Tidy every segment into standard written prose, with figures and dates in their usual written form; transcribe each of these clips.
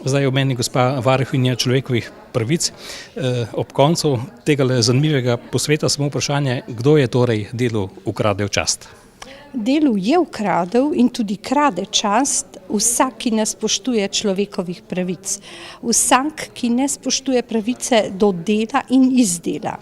Zdaj omeni gospa varuhinja človekovih pravic. Ob koncu tega zanimivega posveta samo vprašanje, kdo je torej Delu ukradel čast? Delu je ukradel in tudi krade čast vsak, ki ne spoštuje človekovih pravic. Vsak, ki ne spoštuje pravice do dela in iz dela.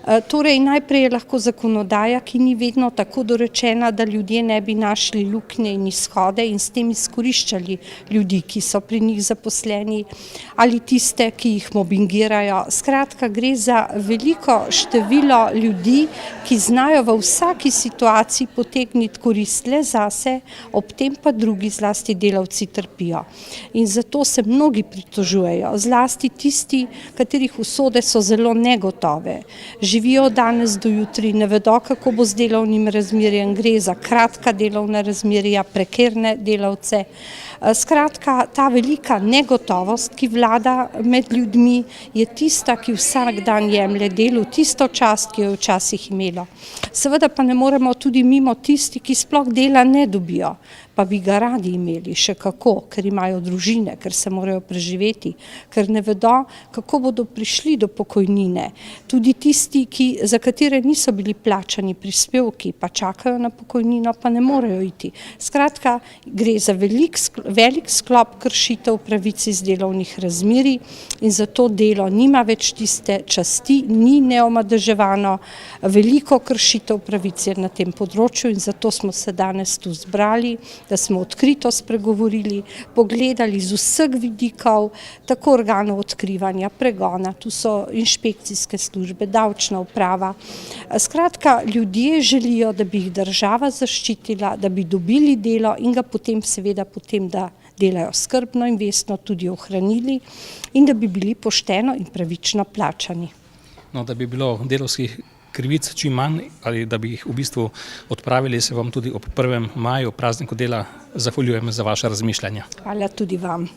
Torej, najprej je lahko zakonodaja, ki ni vedno tako dorečena, da ljudje ne bi našli luknje in izhode in s tem izkoriščali ljudi, ki so pri njih zaposleni, ali tiste, ki jih mobingirajo. Skratka, gre za veliko število ljudi, ki znajo v vsaki situaciji potegniti korist le zase, ob tem pa drugi, zlasti delavci, trpijo. In zato se mnogi pritožujejo, zlasti tisti, katerih usode so zelo negotove. Živijo danes do jutri, ne vedo, kako bo z delovnim razmerjem, gre za kratka delovna razmerja, prekerne delavce. Skratka, ta velika negotovost, ki vlada med ljudmi, je tista, ki vsak dan jemlje delu tisto čast, ki jo je včasih imelo. Seveda pa ne moremo tudi mimo tisti, ki sploh dela ne dobijo, pa bi ga radi imeli, še kako, ker imajo družine, ker se morajo preživeti, ker ne vedo, kako bodo prišli do pokojnine. Tudi tisti, za katere niso bili plačani prispevki, pa čakajo na pokojnino, pa ne morejo iti. Skratka, gre za velik sklop kršitev pravic iz delovnih razmerij in zato delo nima več tiste časti, ni neomadeževano, veliko kršitev pravic je na tem področju in zato smo se danes tu zbrali, da smo odkrito spregovorili, pogledali z vseh vidikov, tako organov odkrivanja, pregona, tu so inšpekcijske službe, davčna uprava. Skratka, ljudje želijo, da bi jih država zaščitila, da bi dobili delo in ga potem seveda da delajo skrbno in vestno tudi ohranili in da bi bili pošteno in pravično plačani. No, da bi bilo delavskih krivic čim manj ali da bi jih v bistvu odpravili, se vam tudi ob 1. maju, prazniku dela, zahvaljujem za vaše razmišljanje. Hvala tudi vam.